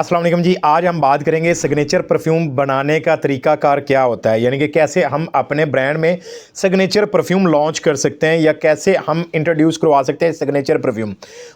अस्सलाम वालेकुम जी। आज हम बात करेंगे सिग्नेचर परफ्यूम बनाने का तरीकाकार क्या होता है, यानी कि कैसे हम अपने ब्रांड में सिग्नेचर परफ्यूम लॉन्च कर सकते हैं या कैसे हम इंट्रोड्यूस करवा सकते हैं सिग्नेचर परफ्यूम।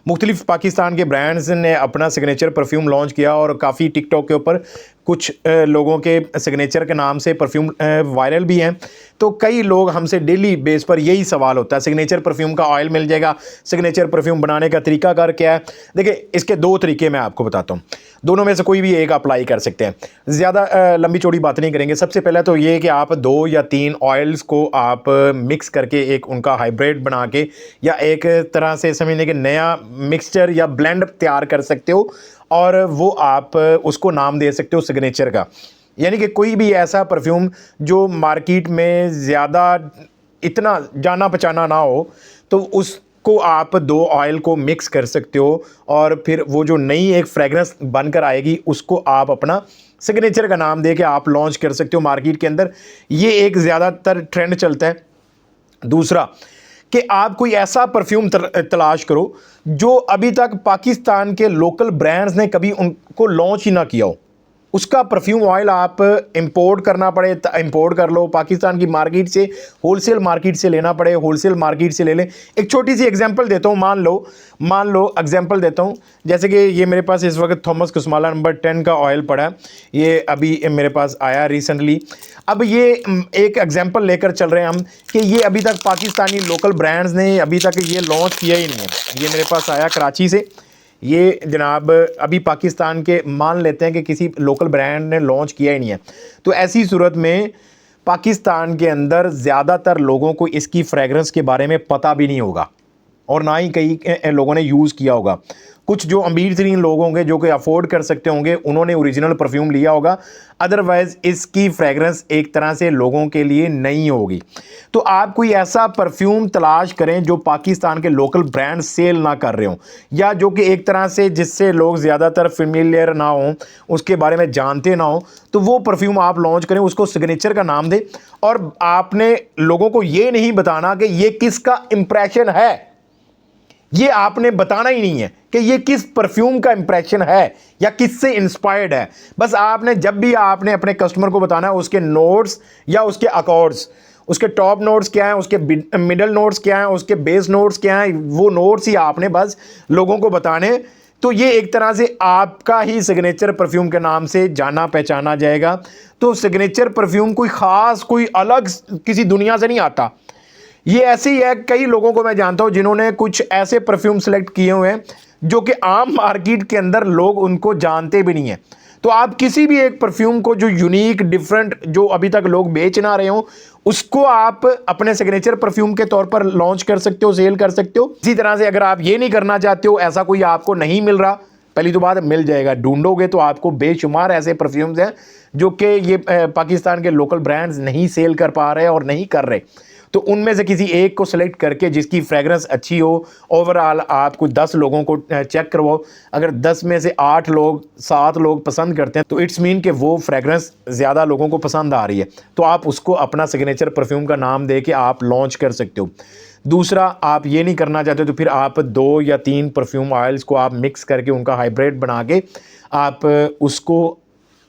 मुख्तलिफ पाकिस्तान के ब्रांड्स ने अपना सिग्नेचर परफ्यूम लॉन्च किया और काफ़ी टिकटॉक के ऊपर कुछ लोगों के सिग्नेचर के नाम से परफ्यूम वायरल भी हैं। तो कई लोग हमसे डेली बेस पर यही सवाल होता है, सिग्नेचर परफ्यूम का ऑयल मिल जाएगा, सिग्नेचर परफ्यूम बनाने का तरीकाकार क्या है। देखिए, इसके दो तरीके मैं आपको बताता हूँ, दोनों में से कोई भी एक अप्लाई कर सकते हैं। ज़्यादा लंबी चौड़ी बात नहीं करेंगे। सबसे पहले तो ये कि आप 2 या 3 ऑयल्स को आप मिक्स करके एक उनका हाइब्रिड बना के या एक तरह से समझने के नया मिक्सचर या ब्लेंड तैयार कर सकते हो और वो आप उसको नाम दे सकते हो सिग्नेचर का। यानी कि कोई भी ऐसा परफ्यूम जो मार्केट में ज़्यादा इतना जाना पहचाना ना हो, तो उसको आप 2 ऑयल को मिक्स कर सकते हो और फिर वो जो नई एक फ्रेगरेंस बनकर आएगी उसको आप अपना सिग्नेचर का नाम दे के आप लॉन्च कर सकते हो मार्केट के अंदर। ये एक ज़्यादातर ट्रेंड चलता है। दूसरा कि आप कोई ऐसा परफ्यूम तलाश करो जो अभी तक पाकिस्तान के लोकल ब्रांड्स ने कभी उनको लॉन्च ही ना किया हो। उसका परफ्यूम ऑयल आप इंपोर्ट करना पड़े इंपोर्ट कर लो, पाकिस्तान की मार्केट से, होलसेल मार्केट से लेना पड़े, होलसेल मार्केट से ले लें। एक छोटी सी एग्जांपल देता हूँ, मान लो एग्जांपल देता हूँ, जैसे कि ये मेरे पास इस वक्त थॉमस कुसमाला नंबर 10 का ऑयल पड़ा है, ये अभी मेरे पास आया रिसेंटली। अब ये एक एग्जांपल लेकर चल रहे हैं हम कि ये अभी तक पाकिस्तानी लोकल ब्रांड्स ने अभी तक ये लॉन्च किया ही नहीं है। ये मेरे पास आया कराची से, ये जनाब अभी पाकिस्तान के मान लेते हैं कि किसी लोकल ब्रांड ने लॉन्च किया ही नहीं है। तो ऐसी सूरत में पाकिस्तान के अंदर ज़्यादातर लोगों को इसकी फ्रेगरेंस के बारे में पता भी नहीं होगा और ना ही कई लोगों ने यूज़ किया होगा। कुछ जो अमीर तरीन लोग होंगे जो कि अफोर्ड कर सकते होंगे उन्होंने ओरिजिनल परफ्यूम लिया होगा, अदरवाइज़ इसकी फ्रेगरेंस एक तरह से लोगों के लिए नहीं होगी। तो आप कोई ऐसा परफ्यूम तलाश करें जो पाकिस्तान के लोकल ब्रांड सेल ना कर रहे हों या जो कि एक तरह से जिससे लोग ज़्यादातर फेमिलियर ना हों, उसके बारे में जानते ना हों, तो वो परफ्यूम आप लॉन्च करें, उसको सिग्नेचर का नाम दें और आपने लोगों को ये नहीं बताना कि ये किसका इंप्रेशन है, ये आपने बताना ही नहीं है कि ये किस परफ्यूम का इंप्रेशन है या किससे इंस्पायर्ड है। बस आपने जब भी आपने अपने कस्टमर को बताना है उसके नोट्स या उसके अकॉर्ड्स, उसके टॉप नोट्स क्या हैं, उसके मिडल नोट्स क्या हैं, उसके बेस नोट्स क्या हैं, वो नोट्स ही आपने बस लोगों को बताने। तो ये एक तरह से आपका ही सिग्नेचर परफ्यूम के नाम से जाना पहचाना जाएगा। तो सिग्नेचर परफ्यूम कोई ख़ास कोई अलग किसी दुनिया से नहीं आता। ये ऐसे ही है, कई लोगों को मैं जानता हूं जिन्होंने कुछ ऐसे परफ्यूम सेलेक्ट किए हुए हैं जो कि आम मार्केट के अंदर लोग उनको जानते भी नहीं है। तो आप किसी भी एक परफ्यूम को जो यूनिक डिफरेंट जो अभी तक लोग बेच ना रहे हो उसको आप अपने सिग्नेचर परफ्यूम के तौर पर लॉन्च कर सकते हो, सेल कर सकते हो। इसी तरह से अगर आप ये नहीं करना चाहते हो, ऐसा कोई आपको नहीं मिल रहा, पहली तो बात मिल जाएगा, ढूंढोगे तो आपको बेशुमार ऐसे परफ्यूम्स हैं जो कि ये पाकिस्तान के लोकल ब्रांड्स नहीं सेल कर पा रहे और नहीं कर रहे। तो उनमें से किसी एक को सेलेक्ट करके जिसकी फ्रेगरेंस अच्छी हो, ओवरऑल आप कुछ 10 लोगों को चेक करवाओ, अगर 10 में से 8 लोग 7 लोग पसंद करते हैं तो इट्स मीन कि वो फ्रेगरेंस ज़्यादा लोगों को पसंद आ रही है, तो आप उसको अपना सिग्नेचर परफ्यूम का नाम दे के आप लॉन्च कर सकते हो। दूसरा, आप ये नहीं करना चाहते तो फिर आप 2 या 3 परफ्यूम ऑयल्स को आप मिक्स करके उनका हाइब्रिड बना के आप उसको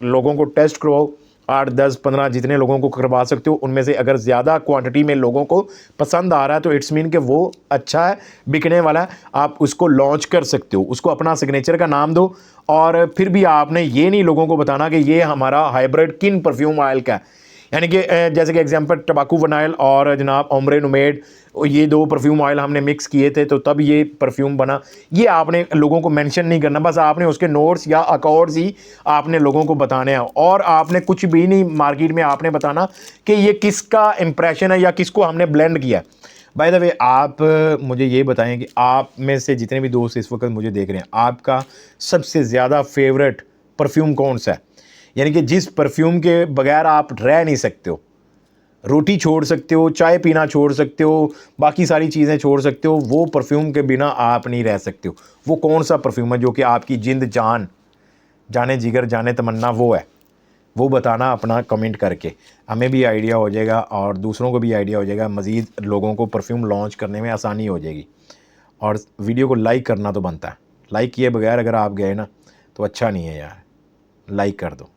लोगों को टेस्ट करवाओ, 8 10 15 जितने लोगों को करवा सकते हो। उनमें से अगर ज़्यादा क्वांटिटी में लोगों को पसंद आ रहा है तो इट्स मीन कि वो अच्छा है, बिकने वाला है, आप उसको लॉन्च कर सकते हो, उसको अपना सिग्नेचर का नाम दो। और फिर भी आपने ये नहीं लोगों को बताना कि ये हमारा हाइब्रिड किन परफ्यूम ऑयल का है। यानी कि जैसे कि एग्जांपल टबाकू वनाइल और जनाब ओम्ब्रे नुमेड, ये 2 परफ्यूम ऑयल हमने मिक्स किए थे तो तब ये परफ्यूम बना, ये आपने लोगों को मेंशन नहीं करना। बस आपने उसके नोट्स या अकॉर्ड्स ही आपने लोगों को बताने हैं और आपने कुछ भी नहीं मार्केट में आपने बताना कि ये किसका इंप्रेशन है या किसको हमने ब्लेंड किया। बाय द वे, आप मुझे ये बताएं कि आप में से जितने भी दोस्त इस वक्त मुझे देख रहे हैं, आपका सबसे ज़्यादा फेवरेट परफ्यूम कौन सा है, यानी कि जिस परफ्यूम के बगैर आप रह नहीं सकते हो, रोटी छोड़ सकते हो, चाय पीना छोड़ सकते हो, बाकी सारी चीज़ें छोड़ सकते हो, वो परफ्यूम के बिना आप नहीं रह सकते हो। वो कौन सा परफ्यूम है जो कि आपकी जिंद जान, जाने जिगर जाने तमन्ना वो है, वो बताना अपना कमेंट करके, हमें भी आइडिया हो जाएगा और दूसरों को भी आइडिया हो जाएगा, मज़ीद लोगों को परफ्यूम लॉन्च करने में आसानी हो जाएगी। और वीडियो को लाइक करना तो बनता है, लाइक किए बगैर अगर आप गए ना तो अच्छा नहीं है यार। लाइक कर दो।